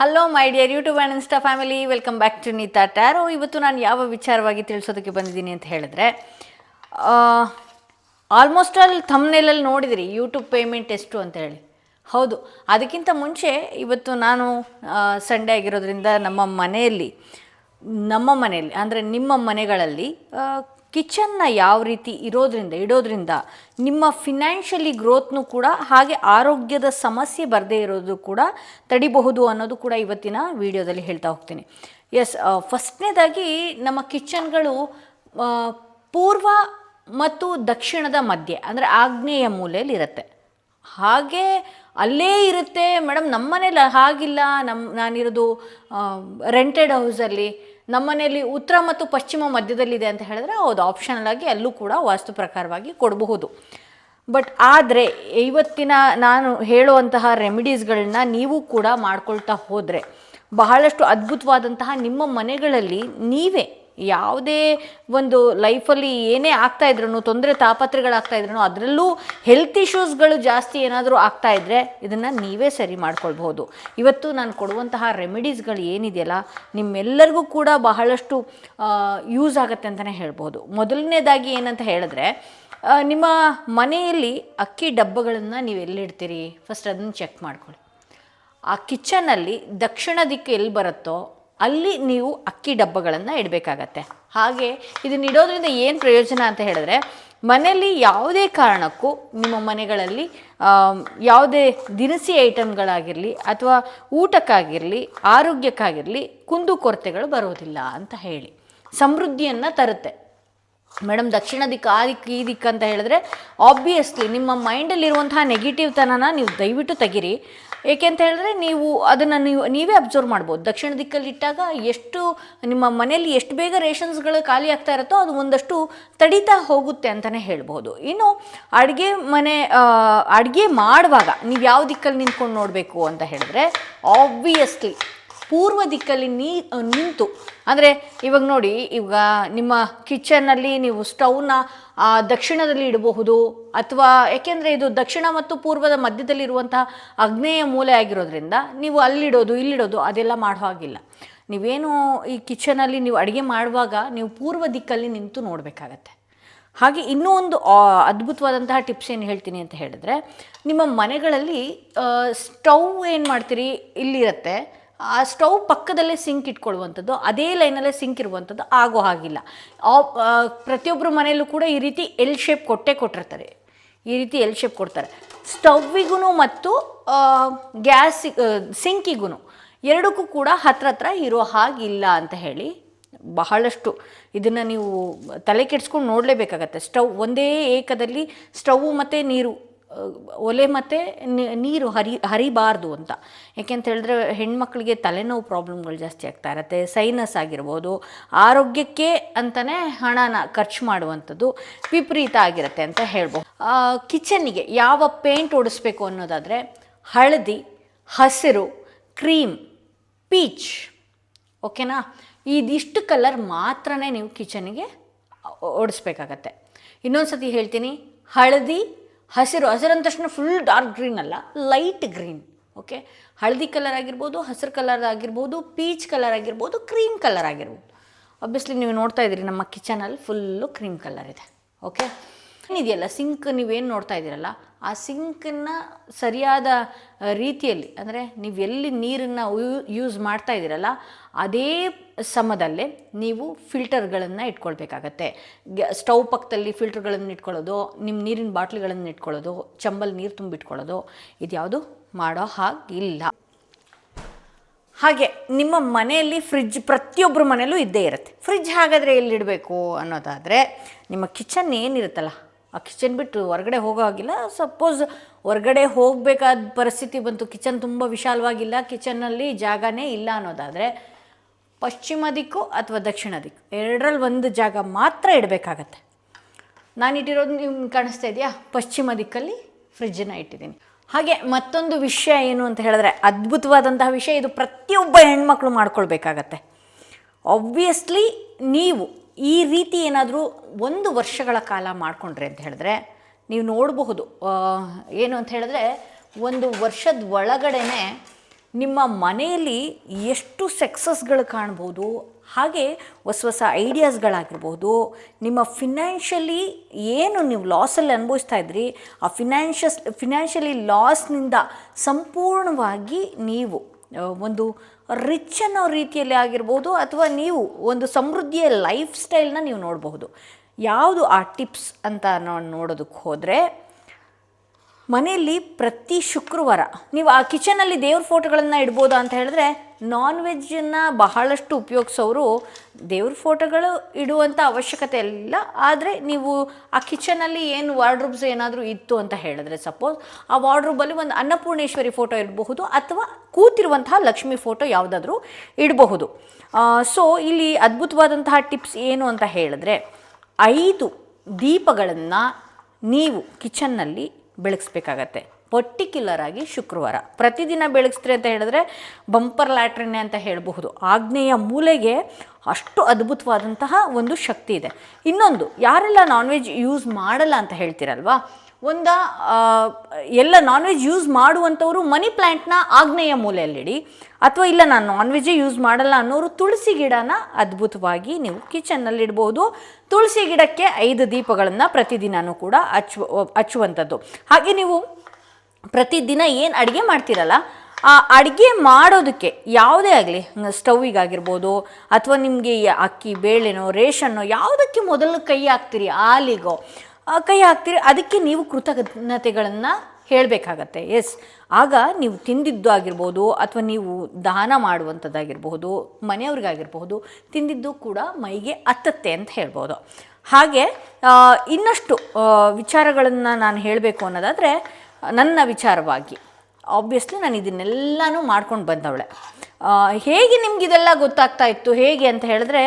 Hello my dear YouTube and insta family, welcome back to Neeta tarot. ಇವತ್ತು ನಾನು ಯಾವ ವಿಚಾರವಾಗಿ ತಿಳಿಸೋದಕ್ಕೆ ಬಂದಿದ್ದೀನಿ ಅಂತ ಹೇಳಿದ್ರೆ, ಆಲ್ಮೋಸ್ಟ್ ಆಲ್ ಥಂಬ್ನೇಲಲ್ಲಿ ನೋಡಿದಿರಿ ಯೂಟ್ಯೂಬ್ ಪೇಮೆಂಟ್ ಎಷ್ಟು ಅಂತ ಹೇಳಿ. ಹೌದು, ಅದಕ್ಕಿಂತ ಮುಂಚೆ ಇವತ್ತು ನಾನು ಸಂಡೇ ಆಗಿರೋದ್ರಿಂದ ನಮ್ಮ ಮನೆಯಲ್ಲಿ ಅಂದರೆ ನಿಮ್ಮ ಮನೆಗಳಲ್ಲಿ ಕಿಚನ್ನ ಯಾವ ರೀತಿ ಇಡೋದ್ರಿಂದ ನಿಮ್ಮ ಫಿನಾನ್ಷಿಯಲಿ ಗ್ರೋತ್ನು ಕೂಡ ಹಾಗೆ ಆರೋಗ್ಯದ ಸಮಸ್ಯೆ ಬರದೇ ಇರೋದು ಕೂಡ ತಡಿಬಹುದು ಅನ್ನೋದು ಕೂಡ ಇವತ್ತಿನ ವಿಡಿಯೋದಲ್ಲಿ ಹೇಳ್ತಾ ಹೋಗ್ತೀನಿ. ಫಸ್ಟ್ನೇದಾಗಿ ನಮ್ಮ ಕಿಚನ್ಗಳು ಪೂರ್ವ ಮತ್ತು ದಕ್ಷಿಣದ ಮಧ್ಯೆ ಅಂದರೆ ಆಗ್ನೇಯ ಮೂಲೆಯಲ್ಲಿ ಇರುತ್ತೆ. ಹಾಗೆ ಅಲ್ಲೇ ಇರುತ್ತೆ ಮೇಡಮ್, ನಮ್ಮ ಮನೇಲಿ ಹಾಗಿಲ್ಲ, ನಾನಿರೋದು ರೆಂಟೆಡ್ ಹೌಸಲ್ಲಿ, ನಮ್ಮ ಮನೆಯಲ್ಲಿ ಉತ್ತರ ಮತ್ತು ಪಶ್ಚಿಮ ಮಧ್ಯದಲ್ಲಿದೆ ಅಂತ ಹೇಳಿದ್ರೆ ಹೌದು, ಆಪ್ಷನಲ್ ಆಗಿ ಅಲ್ಲೂ ಕೂಡ ವಾಸ್ತು ಪ್ರಕಾರವಾಗಿ ಕೊಡಬಹುದು. ಬಟ್ ಆದರೆ ಇವತ್ತಿನ ನಾನು ಹೇಳುವಂತಹ ರೆಮಿಡೀಸ್ಗಳನ್ನ ನೀವು ಕೂಡ ಮಾಡ್ಕೊಳ್ತಾ ಹೋದರೆ ಬಹಳಷ್ಟು ಅದ್ಭುತವಾದಂತಹ ನಿಮ್ಮ ಮನೆಗಳಲ್ಲಿ ನೀವೇ ಯಾವುದೇ ಒಂದು ಲೈಫಲ್ಲಿ ಏನೇ ಆಗ್ತಾಯಿದ್ರು, ತೊಂದರೆ ತಾಪತ್ರೆಗಳಾಗ್ತಾಯಿದ್ರು, ಅದರಲ್ಲೂ ಹೆಲ್ತ್ ಇಶ್ಯೂಸ್ಗಳು ಜಾಸ್ತಿ ಏನಾದರೂ ಆಗ್ತಾಯಿದ್ರೆ ಇದನ್ನು ನೀವೇ ಸರಿ ಮಾಡ್ಕೊಳ್ಬಹುದು. ಇವತ್ತು ನಾನು ಕೊಡುವಂತಹ ರೆಮಿಡೀಸ್ಗಳು ಏನಿದೆಯಲ್ಲ ನಿಮ್ಮೆಲ್ಲರಿಗೂ ಕೂಡ ಬಹಳಷ್ಟು ಯೂಸ್ ಆಗುತ್ತೆ ಅಂತಲೇ ಹೇಳ್ಬೋದು. ಮೊದಲನೇದಾಗಿ ಏನಂತ ಹೇಳಿದ್ರೆ, ನಿಮ್ಮ ಮನೆಯಲ್ಲಿ ಅಕ್ಕಿ ಡಬ್ಬಗಳನ್ನು ನೀವು ಎಲ್ಲಿಡ್ತೀರಿ ಫಸ್ಟ್ ಅದನ್ನು ಚೆಕ್ ಮಾಡ್ಕೊಳ್ಳಿ. ಆ ಕಿಚನಲ್ಲಿ ದಕ್ಷಿಣ ದಿಕ್ಕು ಎಲ್ಲಿ ಬರುತ್ತೋ ಅಲ್ಲಿ ನೀವು ಅಕ್ಕಿ ಡಬ್ಬಗಳನ್ನು ಇಡಬೇಕಾಗತ್ತೆ. ಹಾಗೆ ಇದನ್ನ ಇಡೋದ್ರಿಂದ ಏನು ಪ್ರಯೋಜನ ಅಂತ ಹೇಳಿದ್ರೆ, ಮನೆಯಲ್ಲಿ ಯಾವುದೇ ಕಾರಣಕ್ಕೂ ನಿಮ್ಮ ಮನೆಗಳಲ್ಲಿ ಯಾವುದೇ ದಿನಸಿ ಐಟಮ್ಗಳಾಗಿರಲಿ ಅಥವಾ ಊಟಕ್ಕಾಗಿರಲಿ ಆರೋಗ್ಯಕ್ಕಾಗಿರಲಿ ಕುಂದುಕೊರತೆಗಳು ಬರೋದಿಲ್ಲ ಅಂತ ಹೇಳಿ ಸಮೃದ್ಧಿಯನ್ನು ತರುತ್ತೆ. ಮೇಡಮ್ ದಕ್ಷಿಣ ದಿಕ್ಕು ಆ ದಿಕ್ಕು ಈ ದಿಕ್ಕು ಅಂತ ಹೇಳಿದ್ರೆ ಆಬ್ವಿಯಸ್ಲಿ ನಿಮ್ಮ ಮೈಂಡಲ್ಲಿರುವಂತಹ ನೆಗೆಟಿವ್ ತನನ ನೀವು ದಯವಿಟ್ಟು ತೆಗೀರಿ. ಏಕೆ ಅಂತ ಹೇಳಿದ್ರೆ ನೀವು ಅದನ್ನು ನೀವೇ ಅಬ್ಸರ್ವ್ ಮಾಡ್ಬೋದು. ದಕ್ಷಿಣ ದಿಕ್ಕಲ್ಲಿ ಇಟ್ಟಾಗ ಎಷ್ಟು ನಿಮ್ಮ ಮನೆಯಲ್ಲಿ ಎಷ್ಟು ಬೇಗ ರೇಷನ್ಸ್ಗಳು ಖಾಲಿ ಆಗ್ತಾ ಇರುತ್ತೋ ಅದು ಒಂದಷ್ಟು ತಡೀತಾ ಹೋಗುತ್ತೆ ಅಂತಲೇ ಹೇಳ್ಬೋದು. ಇನ್ನು ಅಡುಗೆ ಮಾಡುವಾಗ ನೀವು ಯಾವ ದಿಕ್ಕಲ್ಲಿ ನಿಂತ್ಕೊಂಡು ನೋಡಬೇಕು ಅಂತ ಹೇಳಿದ್ರೆ ಆಬ್ವಿಯಸ್ಲಿ ಪೂರ್ವ ದಿಕ್ಕಲ್ಲಿ ನಿಂತು, ಅಂದರೆ ಇವಾಗ ನೋಡಿ, ಇವಾಗ ನಿಮ್ಮ ಕಿಚನ್ನಲ್ಲಿ ನೀವು ಸ್ಟವ್ನ ದಕ್ಷಿಣದಲ್ಲಿ ಇಡಬಹುದು, ಅಥವಾ ಏಕೆಂದರೆ ಇದು ದಕ್ಷಿಣ ಮತ್ತು ಪೂರ್ವದ ಮಧ್ಯದಲ್ಲಿರುವಂತಹ ಆಗ್ನೇಯ ಮೂಲೆ ಆಗಿರೋದ್ರಿಂದ ನೀವು ಇಲ್ಲಿಡೋದು ಅದೆಲ್ಲ ಮಾಡೋ ಹಾಗಿಲ್ಲ. ನೀವೇನು ಈ ಕಿಚನಲ್ಲಿ ನೀವು ಅಡುಗೆ ಮಾಡುವಾಗ ನೀವು ಪೂರ್ವ ದಿಕ್ಕಲ್ಲಿ ನಿಂತು ನೋಡಬೇಕಾಗತ್ತೆ. ಹಾಗೆ ಇನ್ನೂ ಒಂದು ಅದ್ಭುತವಾದಂತಹ ಟಿಪ್ಸ್ ಏನು ಹೇಳ್ತೀನಿ ಅಂತ ಹೇಳಿದ್ರೆ, ನಿಮ್ಮ ಮನೆಗಳಲ್ಲಿ ಸ್ಟವ್ ಏನು ಮಾಡ್ತೀರಿ ಇಲ್ಲಿರುತ್ತೆ, ಆ ಸ್ಟವ್ ಪಕ್ಕದಲ್ಲೇ ಸಿಂಕ್ ಇಟ್ಕೊಳ್ಳುವಂಥದ್ದು, ಅದೇ ಲೈನಲ್ಲೇ ಸಿಂಕ್ ಇರುವಂಥದ್ದು ಆಗೋ ಹಾಗಿಲ್ಲ. ಪ್ರತಿಯೊಬ್ಬರ ಮನೆಯಲ್ಲೂ ಕೂಡ ಈ ರೀತಿ ಎಲ್ ಶೇಪ್ ಕೊಟ್ಟಿರ್ತಾರೆ. ಈ ರೀತಿ ಎಲ್ ಶೇಪ್ ಕೊಡ್ತಾರೆ. ಸ್ಟವ್ವಿಗೂ ಮತ್ತು ಸಿಂಕಿಗೂ ಎರಡಕ್ಕೂ ಕೂಡ ಹತ್ರ ಇರೋ ಹಾಗಿಲ್ಲ ಅಂತ ಹೇಳಿ ಬಹಳಷ್ಟು ಇದನ್ನು ನೀವು ತಲೆ ಕೆಡಿಸ್ಕೊಂಡು ನೋಡಲೇಬೇಕಾಗತ್ತೆ. ಸ್ಟವ್ ಒಂದೇ ಏಕದಲ್ಲಿ ಸ್ಟವ್ ಮತ್ತು ನೀರು, ಒಲೆ ಮತ್ತು ನೀರು ಹರಿಬಾರ್ದು ಅಂತ. ಯಾಕೆಂತ ಹೇಳಿದ್ರೆ ಹೆಣ್ಮಕ್ಳಿಗೆ ತಲೆನೋವು ಪ್ರಾಬ್ಲಮ್ಗಳು ಜಾಸ್ತಿ ಆಗ್ತಾ ಇರುತ್ತೆ. ಸೈನಸ್ ಆಗಿರ್ಬೋದು, ಆರೋಗ್ಯಕ್ಕೆ ಅಂತಲೇ ಹಣನ ಖರ್ಚು ಮಾಡುವಂಥದ್ದು ವಿಪರೀತ ಆಗಿರುತ್ತೆ ಅಂತ ಹೇಳ್ಬೋದು. ಕಿಚನ್ನಿಗೆ ಯಾವ ಪೇಂಟ್ ಹೊಡಿಸ್ಬೇಕು ಅನ್ನೋದಾದರೆ ಹಳದಿ, ಹಸಿರು, ಕ್ರೀಮ್, ಪೀಚ್, ಓಕೆನಾ, ಇದಿಷ್ಟು ಕಲರ್ ಮಾತ್ರ ನೀವು ಕಿಚನ್ನಿಗೆ ಹೊಡಿಸ್ಬೇಕಾಗತ್ತೆ. ಇನ್ನೊಂದು ಸತಿ ಹೇಳ್ತೀನಿ, ಹಳದಿ, ಹಸಿರು ಅಂದ ತಕ್ಷಣ ಫುಲ್ ಡಾರ್ಕ್ ಗ್ರೀನ್ ಅಲ್ಲ, ಲೈಟ್ ಗ್ರೀನ್. ಓಕೆ, ಹಳದಿ ಕಲರ್ ಆಗಿರ್ಬೋದು, ಹಸಿರು ಕಲರ್ ಆಗಿರ್ಬೋದು, ಪೀಚ್ ಕಲರ್ ಆಗಿರ್ಬೋದು, ಕ್ರೀಮ್ ಕಲರ್ ಆಗಿರ್ಬೋದು. ಆಬ್ವಿಯಸ್ಲಿ ನೀವು ನೋಡ್ತಾ ಇದ್ದೀರಿ ನಮ್ಮ ಕಿಚನಲ್ಲಿ ಫುಲ್ಲು ಕ್ರೀಮ್ ಕಲರ್ ಇದೆ. ಓಕೆ, ಏನಿದೆಯಲ್ಲ ಸಿಂಕ್ ನೀವೇನು ನೋಡ್ತಾ ಇದ್ದೀರಲ್ಲ, ಆ ಸಿಂಕನ್ನು ಸರಿಯಾದ ರೀತಿಯಲ್ಲಿ, ಅಂದರೆ ನೀವು ಎಲ್ಲಿ ನೀರನ್ನು ಯೂಸ್ ಮಾಡ್ತಾ ಇದ್ದೀರಲ್ಲ ಅದೇ ಸಮದಲ್ಲೇ ನೀವು ಫಿಲ್ಟರ್ಗಳನ್ನು ಇಟ್ಕೊಳ್ಬೇಕಾಗತ್ತೆ. ಸ್ಟವ್ ಪಕ್ಕದಲ್ಲಿ ಫಿಲ್ಟರ್ಗಳನ್ನು ಇಟ್ಕೊಳ್ಳೋದು, ನಿಮ್ಮ ನೀರಿನ ಬಾಟ್ಲಿಗಳನ್ನು ಇಟ್ಕೊಳ್ಳೋದು, ಚಂಬಲ್ ನೀರು ತುಂಬಿಟ್ಕೊಳ್ಳೋದು, ಇದ್ಯಾವುದು ಮಾಡೋ ಹಾಗಿಲ್ಲ. ಹಾಗೆ ನಿಮ್ಮ ಮನೆಯಲ್ಲಿ ಫ್ರಿಜ್ ಪ್ರತಿಯೊಬ್ಬರ ಮನೆಯಲ್ಲೂ ಇದ್ದೇ ಇರುತ್ತೆ. ಫ್ರಿಜ್ ಹಾಗಾದರೆ ಎಲ್ಲಿಡಬೇಕು ಅನ್ನೋದಾದರೆ, ನಿಮ್ಮ ಕಿಚನ್ ಏನಿರುತ್ತಲ್ಲ ಆ ಕಿಚನ್ ಬಿಟ್ಟು ಹೊರಗಡೆ ಹೋಗೋ ಹಾಗಿಲ್ಲ. ಸಪೋಸ್ ಹೊರಗಡೆ ಹೋಗಬೇಕಾದ ಪರಿಸ್ಥಿತಿ ಬಂತು, ಕಿಚನ್ ತುಂಬ ವಿಶಾಲವಾಗಿಲ್ಲ, ಕಿಚನ್ನಲ್ಲಿ ಜಾಗನೇ ಇಲ್ಲ ಅನ್ನೋದಾದರೆ ಪಶ್ಚಿಮ ದಿಕ್ಕು ಅಥವಾ ದಕ್ಷಿಣ ದಿಕ್ಕು ಎರಡರಲ್ಲಿ ಒಂದು ಜಾಗ ಮಾತ್ರ ಇಡಬೇಕಾಗತ್ತೆ. ನಾನಿಟ್ಟಿರೋದು ನಿಮ್ಗೆ ಕಾಣಿಸ್ತಾ ಇದೆಯಾ, ಪಶ್ಚಿಮ ದಿಕ್ಕಲ್ಲಿ ಫ್ರಿಜ್ಜನ್ನು ಇಟ್ಟಿದ್ದೀನಿ. ಹಾಗೆ ಮತ್ತೊಂದು ವಿಷಯ ಏನು ಅಂತ ಹೇಳಿದ್ರೆ, ಅದ್ಭುತವಾದಂತಹ ವಿಷಯ, ಇದು ಪ್ರತಿಯೊಬ್ಬ ಹೆಣ್ಮಕ್ಳು ಮಾಡ್ಕೊಳ್ಬೇಕಾಗತ್ತೆ. ಆಬ್ವಿಯಸ್ಲಿ ನೀವು ಈ ರೀತಿ ಏನಾದರೂ 1 ವರ್ಷಗಳ ಕಾಲ ಮಾಡಿಕೊಂಡ್ರೆ ಅಂತ ಹೇಳಿದ್ರೆ ನೀವು ನೋಡಬಹುದು, ಏನು ಅಂತ ಹೇಳಿದ್ರೆ 1 ವರ್ಷದ ಒಳಗಡೆ ನಿಮ್ಮ ಮನೆಯಲ್ಲಿ ಎಷ್ಟು ಸಕ್ಸಸ್ಗಳು ಕಾಣ್ಬೋದು, ಹಾಗೆ ಹೊಸ ಐಡಿಯಾಸ್ಗಳಾಗಿರ್ಬೋದು, ನಿಮ್ಮ ಫಿನಾನ್ಷಿಯಲಿ ಏನು ನೀವು ಲಾಸಲ್ಲಿ ಅನುಭವಿಸ್ತಾ ಇದ್ರಿ, ಆ ಫಿನಾನ್ಷಿಯಲಿ ಲಾಸ್ನಿಂದ ಸಂಪೂರ್ಣವಾಗಿ ನೀವು ಒಂದು ರಿಚ್ ಅನ್ನೋ ರೀತಿಯಲ್ಲಿ ಆಗಿರ್ಬೋದು, ಅಥವಾ ನೀವು ಒಂದು ಸಮೃದ್ಧಿಯ ಲೈಫ್ ಸ್ಟೈಲ್ನ ನೀವು ನೋಡಬಹುದು. ಯಾವುದು ಆ ಟಿಪ್ಸ್ ಅಂತ ನೋಡೋದಕ್ಕೆ ಹೋದರೆ, ಮನೆಯಲ್ಲಿ ಪ್ರತಿ ಶುಕ್ರವಾರ ನೀವು ಆ ಕಿಚನಲ್ಲಿ ದೇವ್ರ ಫೋಟೋಗಳನ್ನು ಇಡ್ಬೋದಾ ಅಂತ ಹೇಳಿದ್ರೆ, ನಾನ್ ವೆಜ್ಜನ್ನು ಬಹಳಷ್ಟು ಉಪಯೋಗಿಸೋರು ದೇವ್ರ ಫೋಟೋಗಳು ಇಡುವಂಥ ಅವಶ್ಯಕತೆ ಇಲ್ಲ. ಆದರೆ ನೀವು ಆ ಕಿಚನಲ್ಲಿ ಏನು ವಾರ್ಡ್ರೂಬ್ಸ್ ಏನಾದರೂ ಇತ್ತು ಅಂತ ಹೇಳಿದ್ರೆ, ಸಪೋಸ್ ಆ ವಾರ್ಡ್ರೂಬಲ್ಲಿ ಒಂದು ಅನ್ನಪೂರ್ಣೇಶ್ವರಿ ಫೋಟೋ ಇಡಬಹುದು, ಅಥವಾ ಕೂತಿರುವಂತಹ ಲಕ್ಷ್ಮಿ ಫೋಟೋ ಯಾವುದಾದ್ರೂ ಇಡಬಹುದು. ಸೊ ಇಲ್ಲಿ ಅದ್ಭುತವಾದಂತಹ ಟಿಪ್ಸ್ ಏನು ಅಂತ ಹೇಳಿದ್ರೆ, 5 ದೀಪಗಳನ್ನು ನೀವು ಕಿಚನ್ನಲ್ಲಿ ಬೆಳಗಿಸ್ಬೇಕಾಗತ್ತೆ. ಪರ್ಟಿಕ್ಯುಲರ್ ಆಗಿ ಶುಕ್ರವಾರ ಪ್ರತಿದಿನ ಬೆಳಗಿಸ್ತೀರಿ ಅಂತ ಹೇಳಿದ್ರೆ ಬಂಪರ್ ಲ್ಯಾಟ್ರಿನ್ ಅಂತ ಹೇಳಬಹುದು. ಆಗ್ನೇಯ ಮೂಲೆಗೆ ಅಷ್ಟು ಅದ್ಭುತವಾದಂತಹ ಒಂದು ಶಕ್ತಿ ಇದೆ. ಇನ್ನೊಂದು, ಯಾರೆಲ್ಲ ನಾನ್ ವೆಜ್ ಯೂಸ್ ಮಾಡಲ್ಲ ಅಂತ ಹೇಳ್ತೀರಲ್ವಾ, ಎಲ್ಲ ನಾನ್ ವೆಜ್ ಯೂಸ್ ಮಾಡುವಂಥವರು ಮನಿ ಪ್ಲ್ಯಾಂಟ್ನ ಆಗ್ನೇಯ ಮೂಲೆಯಲ್ಲಿಡಿ, ಅಥವಾ ಇಲ್ಲ ನಾನು ನಾನ್ ವೆಜ್ಜೇ ಯೂಸ್ ಮಾಡಲ್ಲ ಅನ್ನೋರು ತುಳಸಿ ಗಿಡನ ಅದ್ಭುತವಾಗಿ ನೀವು ಕಿಚನ್ನಲ್ಲಿ ಇಡ್ಬೋದು. ತುಳಸಿ ಗಿಡಕ್ಕೆ 5 ದೀಪಗಳನ್ನು ಪ್ರತಿದಿನವೂ ಕೂಡ ಹಚ್ಚುವಂಥದ್ದು. ಹಾಗೆ ನೀವು ಪ್ರತಿದಿನ ಏನು ಅಡುಗೆ ಮಾಡ್ತೀರಲ್ಲ, ಆ ಅಡುಗೆ ಮಾಡೋದಕ್ಕೆ ಯಾವುದೇ ಆಗಲಿ, ಸ್ಟವ್ವಿಗಾಗಿರ್ಬೋದು ಅಥವಾ ನಿಮಗೆ ಅಕ್ಕಿ ಬೇಳೆನೋ ರೇಷನ್ನೋ ಯಾವುದಕ್ಕೆ ಮೊದಲು ಕೈ ಹಾಕ್ತೀರಿ, ಹಾಲಿಗೋ ಕೈ ಹಾಕ್ತೀರಿ, ಅದಕ್ಕೆ ನೀವು ಕೃತಜ್ಞತೆಗಳನ್ನು ಹೇಳಬೇಕಾಗತ್ತೆ. ಎಸ್, ಆಗ ನೀವು ತಿಂದಿದ್ದು ಆಗಿರ್ಬೋದು, ಅಥವಾ ನೀವು ದಾನ ಮಾಡುವಂಥದ್ದಾಗಿರ್ಬೋದು, ಮನೆಯವ್ರಿಗಾಗಿರ್ಬೋದು, ತಿಂದಿದ್ದು ಕೂಡ ಮೈಗೆ ಹತ್ತತ್ತೆ ಅಂತ ಹೇಳ್ಬೋದು. ಹಾಗೆ ಇನ್ನಷ್ಟು ವಿಚಾರಗಳನ್ನು ನಾನು ಹೇಳಬೇಕು ಅನ್ನೋದಾದರೆ, ನನ್ನ ವಿಚಾರವಾಗಿ ಆಬ್ವಿಯಸ್ಲಿ ನಾನು ಇದನ್ನೆಲ್ಲನೂ ಮಾಡ್ಕೊಂಡು ಬಂದವಳೆ. ಹೇಗೆ ನಿಮಗಿದೆಲ್ಲ ಗೊತ್ತಾಗ್ತಾ ಇತ್ತು ಹೇಗೆ ಅಂತ ಹೇಳಿದ್ರೆ,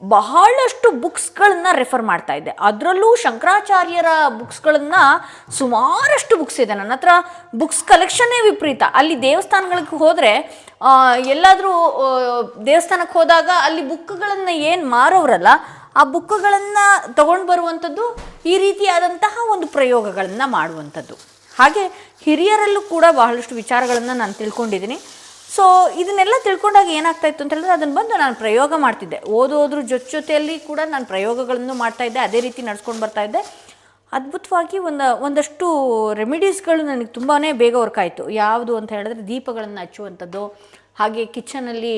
ಬಹಳಷ್ಟು ಬುಕ್ಸ್ಗಳನ್ನು ರೆಫರ್ ಮಾಡ್ತಾ ಇದ್ದೆ. ಅದರಲ್ಲೂ ಶಂಕರಾಚಾರ್ಯರ ಬುಕ್ಸ್ಗಳನ್ನು ಸುಮಾರಷ್ಟು ಬುಕ್ಸ್ ಇದೆ ನನ್ನ ಹತ್ರ. ಬುಕ್ಸ್ ಕಲೆಕ್ಷನ್ನೇ ವಿಪರೀತ. ಅಲ್ಲಿ ದೇವಸ್ಥಾನಗಳಿಗೆ ಹೋದರೆ, ಎಲ್ಲಾದರೂ ದೇವಸ್ಥಾನಕ್ಕೆ ಹೋದಾಗ ಅಲ್ಲಿ ಬುಕ್ಗಳನ್ನು ಏನು ಮಾರೋರಲ್ಲ, ಆ ಬುಕ್ಗಳನ್ನು ತೊಗೊಂಡು ಬರುವಂಥದ್ದು, ಈ ರೀತಿಯಾದಂತಹ ಒಂದು ಪ್ರಯೋಗಗಳನ್ನು ಮಾಡುವಂಥದ್ದು. ಹಾಗೆ ಹಿರಿಯರಲ್ಲೂ ಕೂಡ ಬಹಳಷ್ಟು ವಿಚಾರಗಳನ್ನು ನಾನು ತಿಳ್ಕೊಂಡಿದ್ದೀನಿ. ಸೊ ಇದನ್ನೆಲ್ಲ ತಿಳ್ಕೊಂಡಾಗ ಏನಾಗ್ತಾ ಇತ್ತು ಅಂತ ಹೇಳಿದ್ರೆ, ಅದನ್ನು ಬಂದು ನಾನು ಪ್ರಯೋಗ ಮಾಡ್ತಿದ್ದೆ. ಓದೋದ್ರ ಜೊತೆಯಲ್ಲಿ ಕೂಡ ನಾನು ಪ್ರಯೋಗಗಳನ್ನು ಮಾಡ್ತಾಯಿದ್ದೆ, ಅದೇ ರೀತಿ ನಡ್ಸ್ಕೊಂಡು ಬರ್ತಾಯಿದ್ದೆ. ಅದ್ಭುತವಾಗಿ ಒಂದಷ್ಟು ರೆಮಿಡೀಸ್ಗಳು ನನಗೆ ತುಂಬಾ ಬೇಗ ವರ್ಕ್ ಆಯಿತು. ಯಾವುದು ಅಂತ ಹೇಳಿದ್ರೆ, ದೀಪಗಳನ್ನು ಹಚ್ಚುವಂಥದ್ದು, ಹಾಗೆ ಕಿಚನಲ್ಲಿ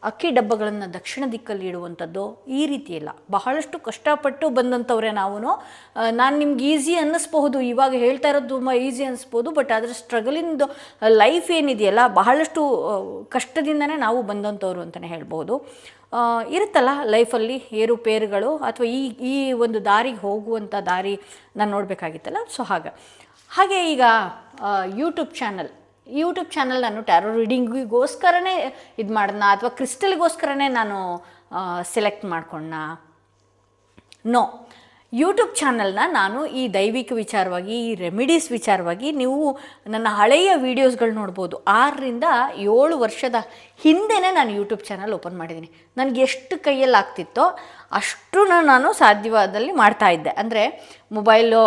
ಅಕ್ಕಿ ಡಬ್ಬಗಳನ್ನು ದಕ್ಷಿಣ ದಿಕ್ಕಲ್ಲಿ ಇಡುವಂಥದ್ದು, ಈ ರೀತಿ ಎಲ್ಲ ಬಹಳಷ್ಟು ಕಷ್ಟಪಟ್ಟು ಬಂದಂಥವ್ರೆ ನಾವು. ನಾನು ನಿಮ್ಗೆ ಈಸಿ ಅನ್ನಿಸ್ಬಹುದು, ಇವಾಗ ಹೇಳ್ತಾ ಇರೋದು ತುಂಬ ಈಸಿ ಅನ್ನಿಸ್ಬೋದು, ಬಟ್ ಅದರ ಸ್ಟ್ರಗಲಿಂದು ಲೈಫ್ ಏನಿದೆಯಲ್ಲ, ಬಹಳಷ್ಟು ಕಷ್ಟದಿಂದನೇ ನಾವು ಬಂದಂಥವ್ರು ಅಂತಲೇ ಹೇಳ್ಬೋದು. ಇರುತ್ತಲ್ಲ ಲೈಫಲ್ಲಿ ಏರುಪೇರುಗಳು, ಅಥವಾ ಈ ಒಂದು ದಾರಿಗೆ ಹೋಗುವಂಥ ದಾರಿ ನಾನು ನೋಡಬೇಕಾಗಿತ್ತಲ್ಲ. ಸೊ ಹಾಗೆ ಈಗ ಯೂಟ್ಯೂಬ್ ಚಾನಲ್ ನಾನು ಟ್ಯಾರೋ ರೀಡಿಂಗಿಗೋಸ್ಕರನೇ ಇದು ಮಾಡೋಣ, ಅಥವಾ ಕ್ರಿಸ್ಟಲ್ಗೋಸ್ಕರನೇ ನಾನು ಸೆಲೆಕ್ಟ್ ಮಾಡ್ಕೊಂಡ? ನೋ, ಯೂಟ್ಯೂಬ್ ಚಾನಲ್ನ ನಾನು ಈ ದೈವಿಕ ವಿಚಾರವಾಗಿ, ಈ ರೆಮಿಡೀಸ್ ವಿಚಾರವಾಗಿ ನೀವು ನನ್ನ ಹಳೆಯ ವೀಡಿಯೋಸ್ಗಳು ನೋಡ್ಬೋದು. 6-7 ವರ್ಷದ ಹಿಂದೆಯೇ ನಾನು ಯೂಟ್ಯೂಬ್ ಚಾನಲ್ ಓಪನ್ ಮಾಡಿದ್ದೀನಿ. ನನಗೆ ಎಷ್ಟು ಕೈಯಲ್ಲಿ ಆಗ್ತಿತ್ತೋ ಅಷ್ಟು ನಾನು ಸಾಧ್ಯವಾದಲ್ಲಿ ಮಾಡ್ತಾಯಿದ್ದೆ. ಅಂದರೆ ಮೊಬೈಲು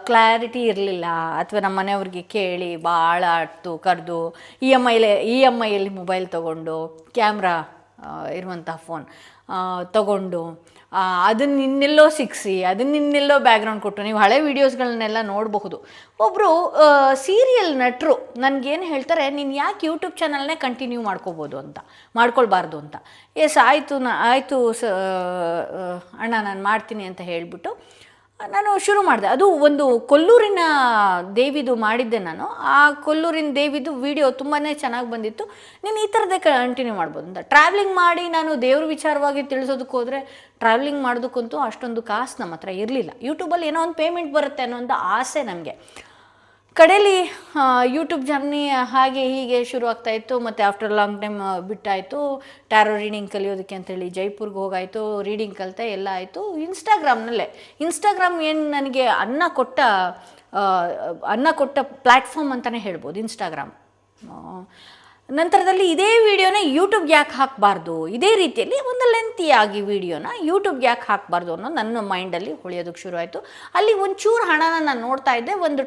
ಕ್ಲಾರಿಟಿ ಇರಲಿಲ್ಲ, ಅಥವಾ ನಮ್ಮ ಮನೆಯವ್ರಿಗೆ ಕೇಳಿ ಭಾಳ ಕರೆದು ಇ ಎಮ್ ಐಯಲ್ಲಿ ಮೊಬೈಲ್ ತೊಗೊಂಡು, ಕ್ಯಾಮ್ರಾ ಇರುವಂಥ ಫೋನ್ ತೊಗೊಂಡು, ಅದನ್ನು ಇನ್ನೆಲ್ಲೋ ಸಿಕ್ಕಿಸಿ, ಅದನ್ನು ಇನ್ನೆಲ್ಲೋ ಬ್ಯಾಕ್ಗ್ರೌಂಡ್ ಕೊಟ್ಟು, ನೀವು ಹಳೆ ವೀಡಿಯೋಸ್ಗಳನ್ನೆಲ್ಲ ನೋಡಬಹುದು. ಒಬ್ಬರು ಸೀರಿಯಲ್ ನಟರು ನನಗೇನು ಹೇಳ್ತಾರೆ, ನೀನು ಯಾಕೆ ಯೂಟ್ಯೂಬ್ ಚಾನಲ್ನೇ ಕಂಟಿನ್ಯೂ ಮಾಡ್ಕೊಳ್ಬಾರ್ದು ಅಂತ. ಎಸ್, ಆಯಿತು ಅಣ್ಣ ನಾನು ಮಾಡ್ತೀನಿ ಅಂತ ಹೇಳಿಬಿಟ್ಟು ನಾನು ಶುರು ಮಾಡಿದೆ. ಅದು ಒಂದು ಕೊಲ್ಲೂರಿನ ದೇವಿದು ಮಾಡಿದ್ದೆ ನಾನು. ಆ ಕೊಲ್ಲೂರಿನ ದೇವಿದು ವಿಡಿಯೋ ತುಂಬಾ ಚೆನ್ನಾಗಿ ಬಂದಿತ್ತು. ನೀನು ಈ ಥರದ್ದೇ ಕಂಟಿನ್ಯೂ ಮಾಡ್ಬೋದು ಅಂತ. ಟ್ರಾವೆಲಿಂಗ್ ಮಾಡಿ ನಾನು ದೇವ್ರ ವಿಚಾರವಾಗಿ ತಿಳಿಸೋದಕ್ಕೆ ಹೋದರೆ, ಟ್ರಾವೆಲಿಂಗ್ ಮಾಡೋದಕ್ಕಂತೂ ಅಷ್ಟೊಂದು ಕಾಸು ನಮ್ಮ ಹತ್ರ ಇರಲಿಲ್ಲ. ಯೂಟ್ಯೂಬಲ್ಲಿ ಏನೋ ಒಂದು ಪೇಮೆಂಟ್ ಬರುತ್ತೆ ಅನ್ನೋ ಒಂದು ಆಸೆ ನನಗೆ. ಕಡೆಯಲ್ಲಿ ಯೂಟ್ಯೂಬ್ ಜರ್ನಿ ಹಾಗೆ ಹೀಗೆ ಶುರು ಆಗ್ತಾಯಿತ್ತು. ಮತ್ತು ಆಫ್ಟರ್ ಲಾಂಗ್ ಟೈಮ್ ಬಿಟ್ಟಾಯಿತು. ಟ್ಯಾರೋ ರೀಡಿಂಗ್ ಕಲಿಯೋದಕ್ಕೆ ಅಂತೇಳಿ ಜೈಪುರ್ಗೆ ಹೋಗಾಯಿತು, ರೀಡಿಂಗ್ ಕಲಿತೆ, ಎಲ್ಲ ಆಯಿತು ಇನ್ಸ್ಟಾಗ್ರಾಮ್ ಏನು ನನಗೆ ಅನ್ನ ಕೊಟ್ಟ ಪ್ಲ್ಯಾಟ್ಫಾರ್ಮ್ ಅಂತಲೇ ಹೇಳ್ಬೋದು ಇನ್ಸ್ಟಾಗ್ರಾಮ್. ನಂತರದಲ್ಲಿ ಇದೇ ವಿಡಿಯೋನ ಯೂಟ್ಯೂಬ್ಗೆ ಯಾಕೆ ಹಾಕಬಾರ್ದು, ಇದೇ ರೀತಿಯಲ್ಲಿ ಒಂದು ಲೆಂತಿಯಾಗಿ ವಿಡಿಯೋನ ಯೂಟ್ಯೂಬ್ಗೆ ಯಾಕೆ ಹಾಕಬಾರ್ದು ಅನ್ನೋದು ನನ್ನ ಮೈಂಡಲ್ಲಿ ಹೊಳೆಯೋದಕ್ಕೆ ಶುರು ಆಯಿತು. ಅಲ್ಲಿ ಒಂಚೂರು ಹಣನ ನಾನು ನೋಡ್ತಾ ಇದ್ದೆ. ಒಂದು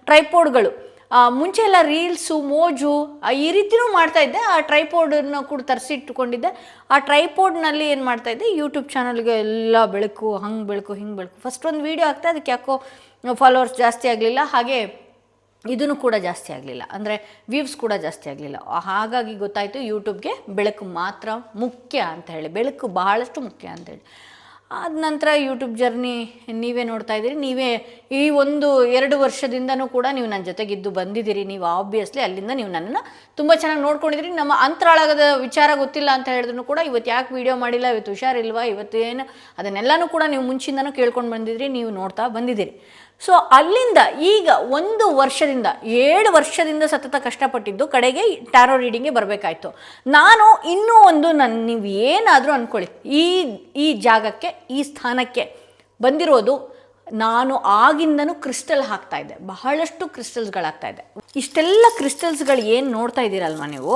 ಟ್ರೈಪೋಡ್ಗಳು ಮುಂಚೆ ಎಲ್ಲ ರೀಲ್ಸು ಮೋಜು ಈ ರೀತಿಯೂ ಮಾಡ್ತಾಯಿದ್ದೆ. ಆ ಟ್ರೈಪೋಡನ್ನು ಕೂಡ ತರಿಸಿಟ್ಕೊಂಡಿದ್ದೆ. ಆ ಟ್ರೈಪೋಡ್ನಲ್ಲಿ ಏನು ಮಾಡ್ತಾಯಿದ್ದೆ, ಯೂಟ್ಯೂಬ್ ಚಾನಲ್ಗೆ ಎಲ್ಲ ಬೆಳಕು, ಹಂಗೆ ಬೆಳಕು ಹಿಂಗೆ ಬೆಳಕು. ಫಸ್ಟ್ ಒಂದು ವೀಡಿಯೋ ಹಾಕ್ತಾ ಅದಕ್ಕೆ ಯಾಕೋ ಫಾಲೋವರ್ಸ್ ಜಾಸ್ತಿ ಆಗಲಿಲ್ಲ, ಹಾಗೆ ಇದೂ ಕೂಡ ಜಾಸ್ತಿ ಆಗಲಿಲ್ಲ, ಅಂದರೆ ವ್ಯೂವ್ಸ್ ಕೂಡ ಜಾಸ್ತಿ ಆಗಲಿಲ್ಲ. ಹಾಗಾಗಿ ಗೊತ್ತಾಯಿತು ಯೂಟ್ಯೂಬ್ಗೆ ಬೆಳಕು ಮಾತ್ರ ಮುಖ್ಯ ಅಂತ ಹೇಳಿ, ಬೆಳಕು ಬಹಳಷ್ಟು ಮುಖ್ಯ ಅಂತೇಳಿ. ಆದ ನಂತರ ಯೂಟ್ಯೂಬ್ ಜರ್ನಿ ನೀವೇ ನೋಡ್ತಾ ಇದ್ದೀರಿ. ನೀವೇ ಈ 1-2 ವರ್ಷದಿಂದನೂ ಕೂಡ ನೀವು ನನ್ನ ಜೊತೆಗಿದ್ದು ಬಂದಿದ್ದೀರಿ. ನೀವು ಆಬ್ವಿಯಸ್ಲಿ ಅಲ್ಲಿಂದ ನೀವು ನನ್ನನ್ನು ತುಂಬ ಚೆನ್ನಾಗಿ ನೋಡ್ಕೊಂಡಿದ್ದೀರಿ. ನಮ್ಮ ಅಂತರಾಳದ ವಿಚಾರ ಗೊತ್ತಿಲ್ಲ ಅಂತ ಹೇಳಿದ್ರು ಕೂಡ ಇವತ್ತು ಯಾಕೆ ವೀಡಿಯೋ ಮಾಡಿಲ್ಲ, ಇವತ್ತು ಹುಷಾರಿಲ್ವಾ, ಇವತ್ತು ಏನು, ಅದನ್ನೆಲ್ಲನೂ ಕೂಡ ನೀವು ಮುಂಚಿಂದನೂ ಕೇಳ್ಕೊಂಡು ಬಂದಿದ್ದೀರಿ, ನೀವು ನೋಡ್ತಾ ಬಂದಿದ್ದೀರಿ. ಸೊ ಅಲ್ಲಿಂದ ಈಗ 1 ವರ್ಷದಿಂದ 7 ವರ್ಷದಿಂದ ಸತತ ಕಷ್ಟಪಟ್ಟಿದ್ದು ಕಡೆಗೆ ಟ್ಯಾರೋ ರೀಡಿಂಗ್ಗೆ ಬರಬೇಕಾಯ್ತು. ನಾನು ಇನ್ನೂ ನೀವು ಏನಾದರೂ ಅಂದ್ಕೊಳ್ಳಿ, ಈ ಜಾಗಕ್ಕೆ, ಈ ಸ್ಥಾನಕ್ಕೆ ಬಂದಿರೋದು ನಾನು ಆಗಿಂದನೂ ಕ್ರಿಸ್ಟಲ್ ಹಾಕ್ತಾಯಿದ್ದೆ, ಬಹಳಷ್ಟು ಕ್ರಿಸ್ಟಲ್ಸ್ಗಳಾಗ್ತಾಯಿದ್ದೆ. ಇಷ್ಟೆಲ್ಲ ಕ್ರಿಸ್ಟಲ್ಸ್ಗಳು ಏನು ನೋಡ್ತಾ ಇದ್ದೀರಲ್ವ ನೀವು,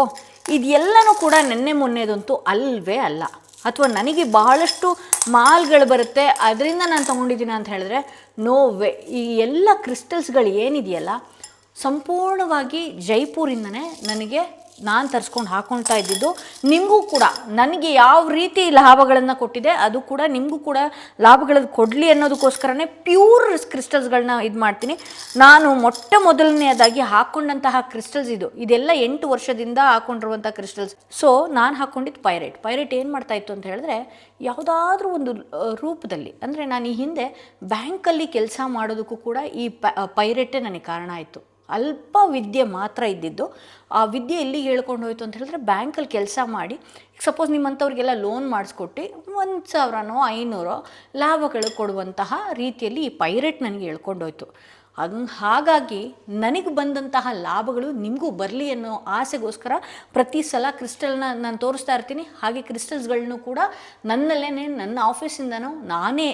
ಇದೆಲ್ಲನೂ ಕೂಡ ನೆನ್ನೆ ಮೊನ್ನೆದಂತೂ ಅಲ್ವೇ ಅಲ್ಲ. ಅಥವಾ ನನಗೆ ಬಹಳಷ್ಟು ಮಾಲ್ಗಳು ಬರುತ್ತೆ ಅದರಿಂದ ನಾನು ತೊಗೊಂಡಿದ್ದೀನಿ ಅಂತ ಹೇಳಿದ್ರೆ ನೋ ವೇ. ಈ ಎಲ್ಲ ಕ್ರಿಸ್ಟಲ್ಸ್ಗಳು ಏನಿದೆಯಲ್ಲ ಸಂಪೂರ್ಣವಾಗಿ ಜೈಪುರಿಂದನೇ ನಾನು ತರಿಸ್ಕೊಂಡು ಹಾಕ್ಕೊಳ್ತಾ ಇದ್ದಿದ್ದು. ನಿಮಗೂ ಕೂಡ ನನಗೆ ಯಾವ ರೀತಿ ಲಾಭಗಳನ್ನು ಕೊಟ್ಟಿದೆ ಅದು ಕೂಡ ನಿಮಗೂ ಕೂಡ ಲಾಭಗಳನ್ನು ಕೊಡಲಿ ಅನ್ನೋದಕ್ಕೋಸ್ಕರನೇ ಪ್ಯೂರ್ ಕ್ರಿಸ್ಟಲ್ಸ್ಗಳನ್ನ ಇದು ಮಾಡ್ತೀನಿ. ನಾನು ಮೊದಲನೆಯದಾಗಿ ಹಾಕ್ಕೊಂಡಂತಹ ಕ್ರಿಸ್ಟಲ್ಸ್ ಇದೆಲ್ಲ 8 ವರ್ಷದಿಂದ ಹಾಕ್ಕೊಂಡಿರುವಂಥ ಕ್ರಿಸ್ಟಲ್ಸ್. ಸೊ ನಾನು ಹಾಕ್ಕೊಂಡಿದ್ದು ಪೈರೇಟ್ ಏನು ಮಾಡ್ತಾಯಿತ್ತು ಅಂತ ಹೇಳಿದ್ರೆ, ಯಾವುದಾದ್ರೂ ಒಂದು ರೂಪದಲ್ಲಿ, ಅಂದರೆ ನಾನು ಈ ಹಿಂದೆ ಬ್ಯಾಂಕಲ್ಲಿ ಕೆಲಸ ಮಾಡೋದಕ್ಕೂ ಕೂಡ ಈ ಪೈರೇಟೇ ನನಗೆ ಕಾರಣ ಆಯಿತು. ಅಲ್ಪ ವಿದ್ಯೆ ಮಾತ್ರ ಇದ್ದಿದ್ದು, ಆ ವಿದ್ಯೆ ಎಲ್ಲಿಗೆ ಹೇಳ್ಕೊಂಡು ಹೋಯ್ತು ಅಂತ ಹೇಳಿದ್ರೆ, ಬ್ಯಾಂಕಲ್ಲಿ ಕೆಲಸ ಮಾಡಿ ಸಪೋಸ್ ನಿಮ್ಮಂಥವ್ರಿಗೆಲ್ಲ ಲೋನ್ ಮಾಡಿಸ್ಕೊಟ್ಟು 1,000-500 ಲಾಭಗಳು ಕೊಡುವಂತಹ ರೀತಿಯಲ್ಲಿ ಈ ಪೈರೇಟ್ ನನಗೆ ಹೇಳ್ಕೊಂಡೋಯ್ತು. ಹಾಗಾಗಿ ನನಗೆ ಬಂದಂತಹ ಲಾಭಗಳು ನಿಮಗೂ ಬರಲಿ ಅನ್ನೋ ಆಸೆಗೋಸ್ಕರ ಪ್ರತಿ ಸಲ ಕ್ರಿಸ್ಟಲ್ನ ನಾನು ತೋರಿಸ್ತಾ ಇರ್ತೀನಿ. ಹಾಗೆ ಕ್ರಿಸ್ಟಲ್ಸ್ಗಳನ್ನೂ ಕೂಡ ನನ್ನಲ್ಲೇ, ನನ್ನ ಆಫೀಸಿಂದನೂ ನಾನೇ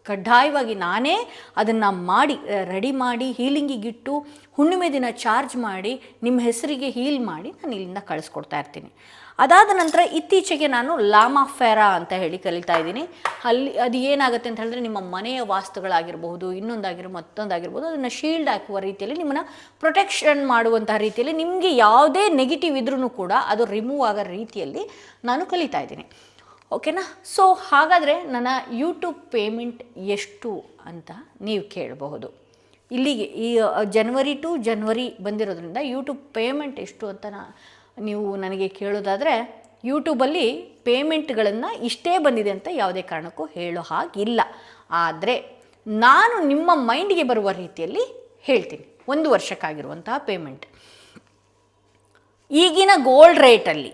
ಕಡ್ಡಾಯವಾಗಿ ನಾನೇ ಅದನ್ನು ಮಾಡಿ ರೆಡಿ ಮಾಡಿ ಹೀಲಿಂಗಿಗಿಟ್ಟು ಹುಣ್ಣಿಮೆ ದಿನ ಚಾರ್ಜ್ ಮಾಡಿ ನಿಮ್ಮ ಹೆಸರಿಗೆ ಹೀಲ್ ಮಾಡಿ ನಾನು ಇಲ್ಲಿಂದ ಕಳಿಸ್ಕೊಡ್ತಾ ಇರ್ತೀನಿ. ಅದಾದ ನಂತರ ಇತ್ತೀಚೆಗೆ ನಾನು ಲಾಮಾ ಫೆರಾ ಅಂತ ಹೇಳಿ ಕಲಿತಾ ಇದ್ದೀನಿ. ಅದು ಏನಾಗುತ್ತೆ ಅಂತ ಹೇಳಿದ್ರೆ, ನಿಮ್ಮ ಮನೆಯ ವಾಸ್ತುಗಳಾಗಿರ್ಬಹುದು, ಮತ್ತೊಂದಾಗಿರ್ಬೋದು, ಅದನ್ನು ಶೀಲ್ಡ್ ಹಾಕುವ ರೀತಿಯಲ್ಲಿ, ನಿಮ್ಮನ್ನು ಪ್ರೊಟೆಕ್ಷನ್ ಮಾಡುವಂತಹ ರೀತಿಯಲ್ಲಿ, ನಿಮಗೆ ಯಾವುದೇ ನೆಗೆಟಿವ್ ಇದ್ರೂ ಕೂಡ ಅದು ರಿಮೂವ್ ಆಗೋ ರೀತಿಯಲ್ಲಿ ನಾನು ಕಲಿತಾ ಇದ್ದೀನಿ. ಓಕೆನಾ? ಸೊ ಹಾಗಾದರೆ ನನ್ನ ಯೂಟ್ಯೂಬ್ ಪೇಮೆಂಟ್ ಎಷ್ಟು ಅಂತ ನೀವು ಕೇಳಬಹುದು. ಇಲ್ಲಿಗೆ ಈ ಜನವರಿ ಟು ಜನವರಿ ಬಂದಿರೋದ್ರಿಂದ ಯೂಟ್ಯೂಬ್ ಪೇಮೆಂಟ್ ಎಷ್ಟು ಅಂತ ನೀವು ನನಗೆ ಕೇಳೋದಾದರೆ, ಯೂಟ್ಯೂಬಲ್ಲಿ ಪೇಮೆಂಟ್ಗಳನ್ನು ಇಷ್ಟೇ ಬಂದಿದೆ ಅಂತ ಯಾವುದೇ ಕಾರಣಕ್ಕೂ ಹೇಳೋ ಹಾಗಿಲ್ಲ. ಆದರೆ ನಾನು ನಿಮ್ಮ ಮೈಂಡಿಗೆ ಬರುವ ರೀತಿಯಲ್ಲಿ ಹೇಳ್ತೀನಿ. 1 ವರ್ಷಕ್ಕಾಗಿರುವಂತಹ ಪೇಮೆಂಟ್ ಈಗಿನ ಗೋಲ್ಡ್ ರೇಟಲ್ಲಿ,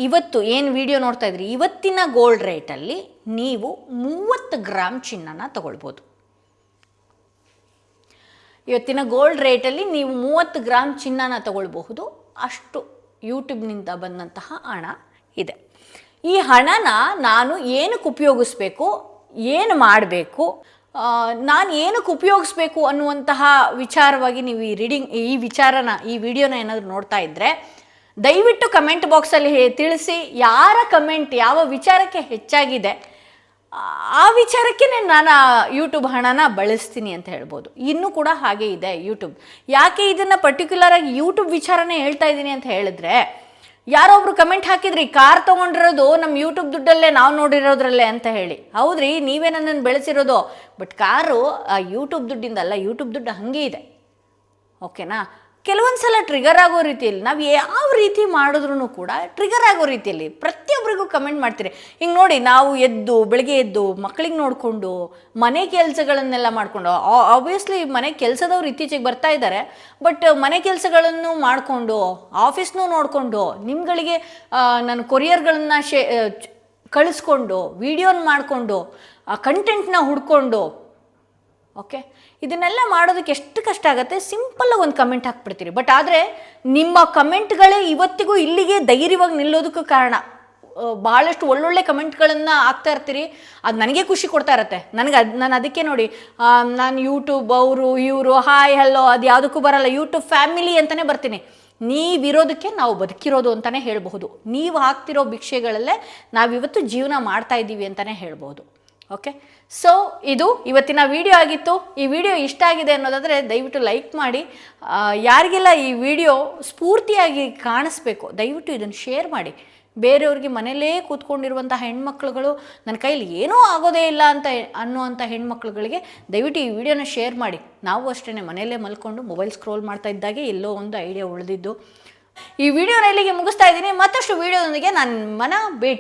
ಇವತ್ತು ಏನು ವಿಡಿಯೋ ನೋಡ್ತಾ ಇದ್ರಿ, ಇವತ್ತಿನ ಗೋಲ್ಡ್ ರೇಟಲ್ಲಿ ನೀವು 30 ಗ್ರಾಮ್ ಚಿನ್ನನ ತಗೊಳ್ಬೋದು. ಇವತ್ತಿನ ಗೋಲ್ಡ್ ರೇಟಲ್ಲಿ ನೀವು 30 ಗ್ರಾಮ್ ಚಿನ್ನನ ತಗೊಳ್ಬಹುದು. ಅಷ್ಟು ಯೂಟ್ಯೂಬ್ನಿಂದ ಬಂದಂತಹ ಹಣ ಇದೆ. ಈ ಹಣನ ನಾನು ಏನಕ್ಕೆ ಉಪಯೋಗಿಸ್ಬೇಕು, ಏನು ಮಾಡಬೇಕು, ನಾನು ಏನಕ್ಕೆ ಉಪಯೋಗಿಸ್ಬೇಕು ಅನ್ನುವಂತಹ ವಿಚಾರವಾಗಿ ನೀವು ಈ ವಿಡಿಯೋನ ಏನಾದರೂ ನೋಡ್ತಾ ಇದ್ದರೆ ದಯವಿಟ್ಟು ಕಮೆಂಟ್ ಬಾಕ್ಸಲ್ಲಿ ತಿಳಿಸಿ. ಯಾರ ಕಮೆಂಟ್ ಯಾವ ವಿಚಾರಕ್ಕೆ ಹೆಚ್ಚಾಗಿದೆ ಆ ವಿಚಾರಕ್ಕೆ ನಾನು ಯೂಟ್ಯೂಬ್ ಹಣನ ಬಳಸ್ತೀನಿ ಅಂತ ಹೇಳ್ಬೋದು. ಇನ್ನೂ ಕೂಡ ಹಾಗೆ ಇದೆ ಯೂಟ್ಯೂಬ್. ಯಾಕೆ ಇದನ್ನು ಪರ್ಟಿಕ್ಯುಲರಾಗಿ ಯೂಟ್ಯೂಬ್ ವಿಚಾರನೇ ಹೇಳ್ತಾ ಇದ್ದೀನಿ ಅಂತ ಹೇಳಿದ್ರೆ, ಯಾರೊಬ್ರು ಕಮೆಂಟ್ ಹಾಕಿದ್ರಿ, ಕಾರ್ ತೊಗೊಂಡಿರೋದು ನಮ್ಮ ಯೂಟ್ಯೂಬ್ ದುಡ್ಡಲ್ಲೇ ನಾವು ನೋಡಿರೋದ್ರಲ್ಲೇ ಅಂತ ಹೇಳಿ. ಹೌದ್ರಿ, ನೀವೇ ನನ್ನನ್ನು ಬೆಳೆಸಿರೋದು, ಬಟ್ ಕಾರು ಯೂಟ್ಯೂಬ್ ದುಡ್ಡಿಂದಲ್ಲ, ಯೂಟ್ಯೂಬ್ ದುಡ್ಡು ಹಾಗೆ ಇದೆ. ಓಕೆನಾ? ಕೆಲವೊಂದು ಸಲ ಟ್ರಿಗರ್ ಆಗೋ ರೀತಿಯಲ್ಲಿ, ನಾವು ಯಾವ ರೀತಿ ಮಾಡಿದ್ರೂ ಕೂಡ ಟ್ರಿಗರ್ ಆಗೋ ರೀತಿಯಲ್ಲಿ ಪ್ರತಿಯೊಬ್ಬರಿಗೂ ಕಮೆಂಟ್ ಮಾಡ್ತೀರಿ. ಹಿಂಗೆ ನೋಡಿ, ನಾವು ಬೆಳಗ್ಗೆ ಎದ್ದು ಮಕ್ಕಳಿಗೆ ನೋಡಿಕೊಂಡು ಮನೆ ಕೆಲಸಗಳನ್ನೆಲ್ಲ ಮಾಡಿಕೊಂಡು, ಆಬ್ವಿಯಸ್ಲಿ ಮನೆ ಕೆಲಸದವ್ರು ಇತ್ತೀಚೆಗೆ ಬರ್ತಾ ಇದ್ದಾರೆ, ಬಟ್ ಮನೆ ಕೆಲಸಗಳನ್ನು ಮಾಡಿಕೊಂಡು ಆಫೀಸ್ನೂ ನೋಡಿಕೊಂಡು ನಿಮ್ಗಳಿಗೆ ನಾನು ಕೊರಿಯರ್ಗಳನ್ನ ಕಳಿಸ್ಕೊಂಡು ವಿಡಿಯೋನ ಮಾಡಿಕೊಂಡು ಕಂಟೆಂಟ್ನ ಹುಡ್ಕೊಂಡು, ಓಕೆ, ಇದನ್ನೆಲ್ಲ ಮಾಡೋದಕ್ಕೆ ಎಷ್ಟು ಕಷ್ಟ ಆಗುತ್ತೆ. ಸಿಂಪಲ್ಲಾಗಿ ಒಂದು ಕಮೆಂಟ್ ಹಾಕ್ಬಿಡ್ತೀರಿ. ಬಟ್ ಆದರೆ ನಿಮ್ಮ ಕಮೆಂಟ್ಗಳೇ ಇವತ್ತಿಗೂ ಇಲ್ಲಿಗೆ ಧೈರ್ಯವಾಗಿ ನಿಲ್ಲೋದಕ್ಕೂ ಕಾರಣ. ಭಾಳಷ್ಟು ಒಳ್ಳೊಳ್ಳೆ ಕಮೆಂಟ್ಗಳನ್ನು ಹಾಕ್ತಾ ಇರ್ತೀರಿ, ಅದು ನನಗೆ ಖುಷಿ ಕೊಡ್ತಾ ಇರುತ್ತೆ. ನಾನು ಅದಕ್ಕೆ ನೋಡಿ, ನಾನು ಯೂಟ್ಯೂಬ್ ಇವರು ಹಾಯ್ ಹಲೋ ಅದು ಯಾವುದಕ್ಕೂ ಬರಲ್ಲ, ಯೂಟ್ಯೂಬ್ ಫ್ಯಾಮಿಲಿ ಅಂತಲೇ ಬರ್ತೀನಿ. ನೀವಿರೋದಕ್ಕೆ ನಾವು ಬದುಕಿರೋದು ಅಂತಲೇ ಹೇಳ್ಬಹುದು. ನೀವು ಹಾಕ್ತಿರೋ ಭಿಕ್ಷೆಗಳಲ್ಲೇ ನಾವಿವತ್ತು ಜೀವನ ಮಾಡ್ತಾ ಇದ್ದೀವಿ ಅಂತಲೇ ಹೇಳ್ಬೋದು. ಓಕೆ, ಸೊ ಇದು ಇವತ್ತಿನ ವಿಡಿಯೋ ಆಗಿತ್ತು. ಈ ವಿಡಿಯೋ ಇಷ್ಟ ಆಗಿದೆ ಅನ್ನೋದಾದರೆ ದಯವಿಟ್ಟು ಲೈಕ್ ಮಾಡಿ. ಯಾರಿಗೆಲ್ಲ ಈ ವಿಡಿಯೋ ಸ್ಫೂರ್ತಿಯಾಗಿ ಕಾಣಿಸ್ಬೇಕು ದಯವಿಟ್ಟು ಇದನ್ನು ಶೇರ್ ಮಾಡಿ. ಬೇರೆಯವ್ರಿಗೆ ಮನೆಯಲ್ಲೇ ಕೂತ್ಕೊಂಡಿರುವಂಥ ಹೆಣ್ಮಕ್ಳುಗಳು ನನ್ನ ಕೈಲಿ ಏನೂ ಆಗೋದೇ ಇಲ್ಲ ಅಂತ ಅನ್ನುವಂಥ ಹೆಣ್ಮಕ್ಳುಗಳಿಗೆ ದಯವಿಟ್ಟು ಈ ವಿಡಿಯೋನ ಶೇರ್ ಮಾಡಿ. ನಾವು ಅಷ್ಟೇ ಮನೆಯಲ್ಲೇ ಮಲ್ಕೊಂಡು ಮೊಬೈಲ್ ಸ್ಕ್ರೋಲ್ ಮಾಡ್ತಾ ಇದ್ದಾಗೆ ಎಲ್ಲೋ ಒಂದು ಐಡಿಯಾ ಉಳಿದಿದ್ದು. ಈ ವಿಡಿಯೋನ ಇಲ್ಲಿಗೆ ಮುಗಿಸ್ತಾ ಇದ್ದೀನಿ. ಮತ್ತಷ್ಟು ವಿಡಿಯೋದೊಂದಿಗೆ ನಾನು ಭೇಟಿ